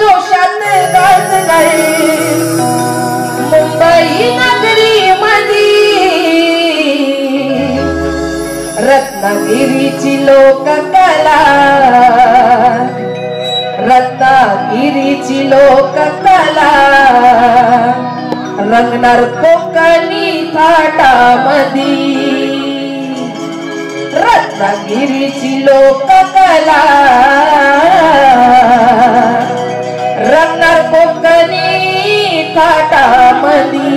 जोशात गाजलाय मुंबई नगरी मधी रत्नागिरीची लोककला रत्नागिरीची लोककला रंगणार कोकणी थाटामधी रत्नागिरीची लोककला रंगणार कोकणी थाटामधी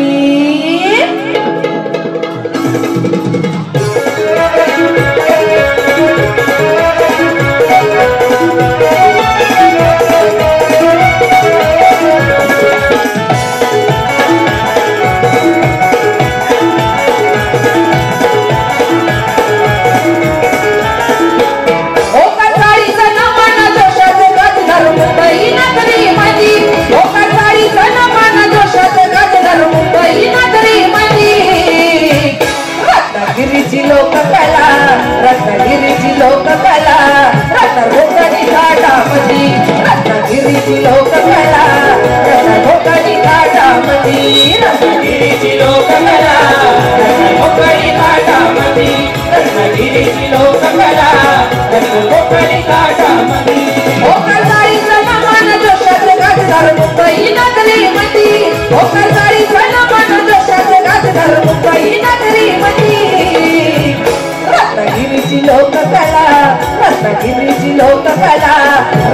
रत्नागिरीची लोककला रत्नागिरीची लोककला रत्न कोकणी थाटामधी रत्नागिरीची लोककला रत्न कोकणी थाटामधी रत्नागिरीची लोककला रत्न कोकणी थाटामधी रत्नागिरीची लोककला रत्न कोकणी थाटामधी ओकरसाळी सन्मान जोशात गाजणार मुंबई नगरीमधी ओकरसाळी सन्मान जोशात गाजणार मुंबई नगरीमधी रत्नागिरीची लोककला रत्नागिरीची लोककला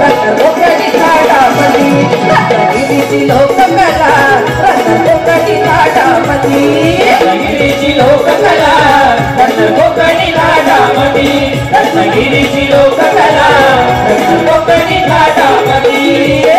रत्न कोकणी थाटामधी रत्नागिरीची लोककला रत्न कोकणी थाटामधी रत्नागिरीची लोककला रत्न कोकणी थाटामधी रत्नागिरीची लोककला रत्न कोकणी थाटामधी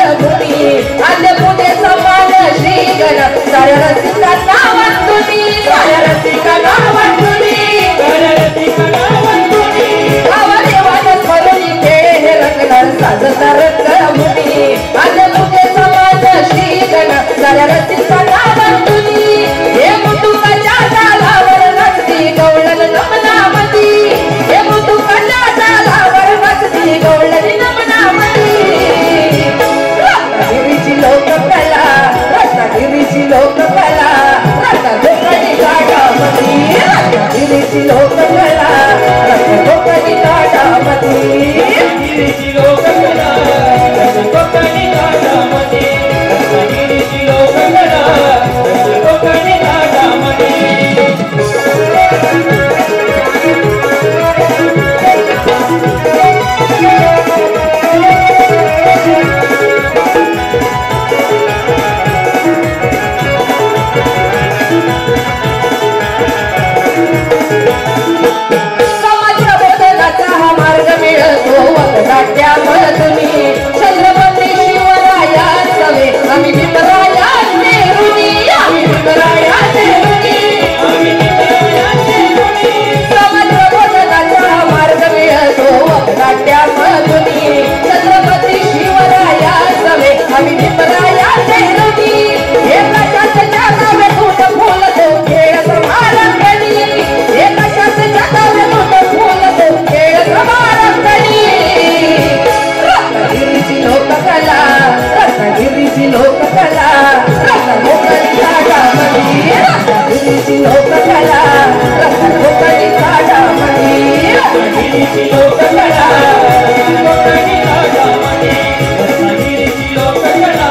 आले पुणे समान श्रीगण साऱ्या रसिकांना वंदुनी साऱ्या रसिकांना वंदुनी गावादेवाच्या स्मरणी खेळ हे रंगणार साजता रंगभूमी आले पुणे समान श्रीगण साऱ्या रसिकांना वंदुनी हे मुतुकाच्या तालावर नाचती गवळण नमनामधी हे मुतुकाच्या तालावर नाचती गवळण नमनामधी रत्नागिरीची लोककला रत्नागिरीची लोककला रत्न कोकणी थाटामधी रत्नागिरीची लोककला रत्न कोकणी थाटामधी रत्नागिरीची लोककला रत्न कोकणी थाटामधी रत्नागिरीची लोककला रत्न कोकणी थाटामधी नाट्यामधुनी छत्रपती शिवराया सवे आम्ही भीमराया नेरुनी आम्ही भीमराया नेरुनी समग्र बोधनाचा मार्ग मिळतो नाट्यामधुनी छत्रपती शिवराया सवे आम्ही भीमराया नेरुनी हे कशाचे जगावे कुठ फुल तो खेळ समारंभणी हे कशाचे जगावे कुठ फुल तो खेळ समारंभणी रत्नागिरीची लोककला रत्नागिरीची लोककला रत्न कोकणी थाटामधी रत्नागिरीची लोककला रत्न कोकणी थाटामधी रत्नागिरीची लोककला रत्न कोकणी थाटामधी रत्नागिरीची लोककला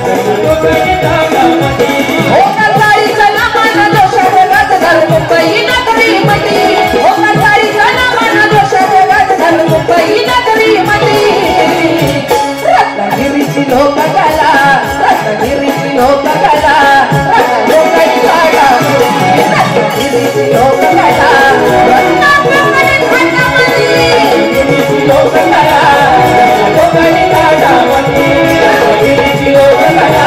रत्न कोकणी थाटामधी ओकरसाळी सन्मान जोशात गाजणार मुंबई नगरीमधी ओकरसाळी सन्मान जोशात गाजणार मुंबई नगरीमधी रत्नागिरीची लोककला रत्नागिरीची लोककला रत्न कोकणी थाटामधी रत्नागिरीची लोककला रत्न कोकणी थाटामधी रत्नागिरीची लोककला रत्न कोकणी थाटामधी रत्नागिरीची लोककला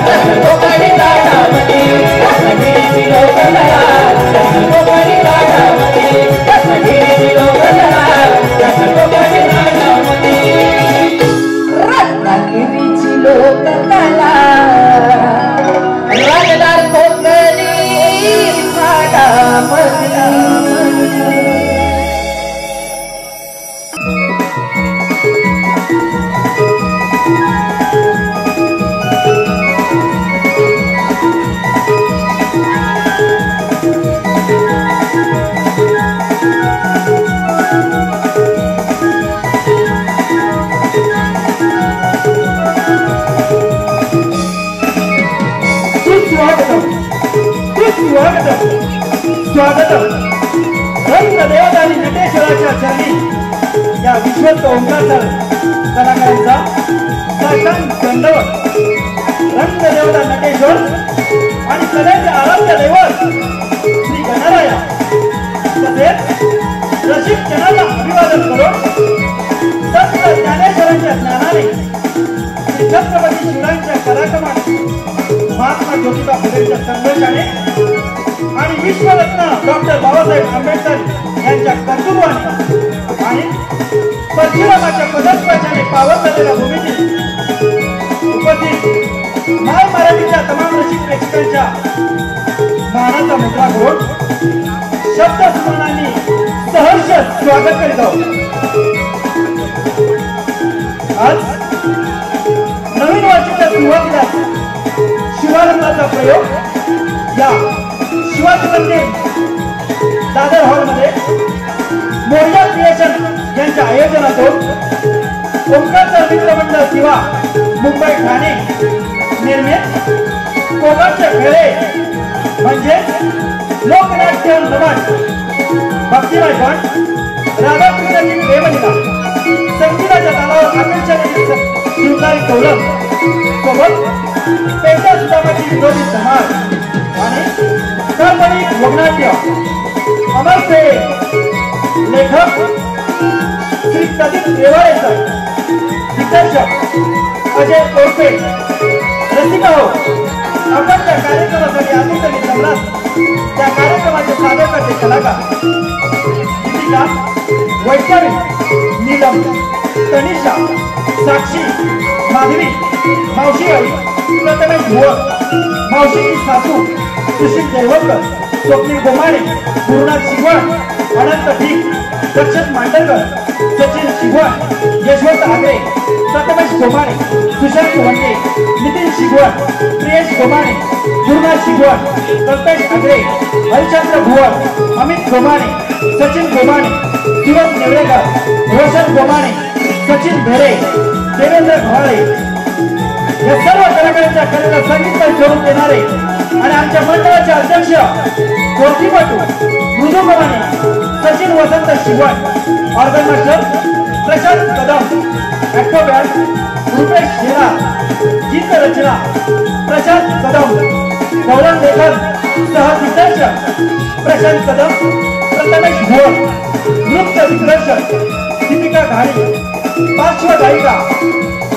रत्न कोकणी थाटामधी रत्नागिरीची लोककला रत्न कोकणी थाटामधी रत्नागिरीची लोककला रत्नागिरीची लोककला रागदार कोकणी झाडामधला स्वागतम रंगदेवता आणि नटेश्वराच्या चरणी या विश्वस्त ओंकार कलाकारांचा साष्टांग दंडवत रंगदेवता नटेश्वर आणि कलेचे आराध्य दैवत श्री गणराया तसेच रसिक जनाला अभिवादन करून संत ज्ञानेश्वरांच्या ज्ञानाने श्री छत्रपती शिवरायांच्या पराक्रमाने महात्मा ज्योतिबा फुलेंच्या संघर्षाने आणि विश्वरत्न डॉक्टर बाबासाहेब आंबेडकर यांच्या कर्तृत्वाने आणि परशुरामाच्या पदस्पर्शाने पावलेल्या भूमीतील उपस्थित माय मराठीच्या तमाम रसिक प्रेक्षकांच्या मानाचा मुद्रा करून शब्द सुमनांनी सहर्ष स्वागत करीत आहोत। आज नवीन वर्षाच्या सुरुवातीला शुभारंभाचा प्रयोग या शिवाजी मंदिर दादर हॉल मध्ये मोर्या क्रिएशन यांच्या आयोजनातून ओंकारचा मित्रमंडळ किंवा मुंबई ठाणे निर्मित कोकणचे खेळे म्हणजे लोकनाट्य नमन भक्तिमय गण राधाकृष्णाची प्रेमलीला संगीताच्या तालावर आकर्षणाची शिवकारी कौलम सोबत पेशा सुदामाची विरोधी समाज आणि काल्पनिक वगनाट्य अमरचे लेखक श्री प्रदीप देवाळे सर दिग्दर्शक अजय तोरपे रसिका हो आपण त्या कार्यक्रमासाठी आतुरतेने जमलात त्या कार्यक्रमाचे सादर करते कलाकार दीपिका वैष्णवी नीलम तनिषा साक्षी माधवी मावशी आई प्रथमेश भुवर मावशीची सासू सुशील देवकर स्वप्नील गोमाणे गुरुनाथ शिगवण अनंत भीक दक्षित मांडरकर सचिन शिगवण यशवंत आगरे प्रथमेश गोमाणे सुशांत वंडे नितीन शिगवण प्रियेश गोमाणे गुरुनाथ शिगवण कल्पेश आगरे हरिचंद्र भुवर अमित गोमाणे सचिन गोमाणे दिवस नेवरेकर रोशन गोमाणे सचिन भेरे देवेंद्र घोळे या सर्व कलाकारांच्या कलेला संगीतमय स्वरूप देणारे आणि आमच्या मंडळाचे अध्यक्ष गोष्टीपटू मृदू गोमाणे सचिन वसंत शिगवण ऑर्गन मास्टर प्रशांत कदम ऍक्टोबॅट रुपेश शेरा गीत रचना प्रशांत कदम गौरव लेखन सह दिग्दर्शक प्रशांत कदम प्रथमेश भुवर नृत्य दिग्दर्शक दीपिका घाडी पार्श्व गायिका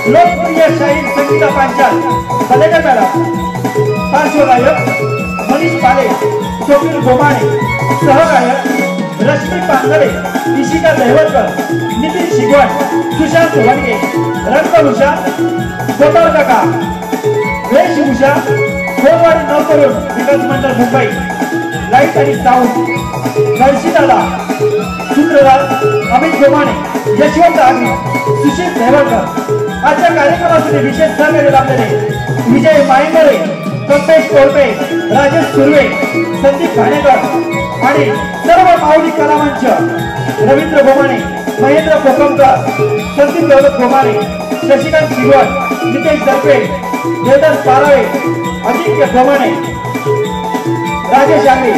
लोकप्रिय शाहीर संगीता पांचाल कलेकर मॅडम पार्श्वगायक मनीष पाले स्वप्नील गोमाणे सहगायक रश्मी पांगडे इशिका दहिवतकर नितीन शिगवण सुशांत वनगे रंगभूषा गोपाळ काका वेशभूषा खोलवाडी नौकरून विकास मंडळ मुंबई लाईट आणि साऊंड नरशीदादा सूत्रधार अमित गोमाणे यशवंत आगरी सुशील देवकर आजच्या कार्यक्रमासाठी विशेष सहकार्य लाभलेले विजय मायंगरे कल्पेश तोरपे राजेश सुर्वे संदीप घाणेकर आणि सर्व माऊली कलामंच रवींद्र गोमाणे महेंद्र कोकमकर संदीप दौलत गोमाणे शशिकांत शिगवण नितेश दर्पे देवदास पारावे आदित्य गोमाणे राजेश आंगे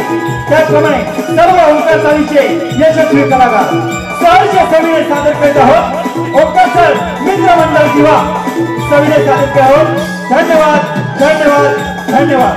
त्याचप्रमाणे सर्व ओंकारचा विषय यशस्वी कलाकार सहर्ष सविनय सादर करीत आहोत ओंकार सर मित्रमंडळ किंवा सविनय सादर करत आहोत। धन्यवाद धन्यवाद धन्यवाद।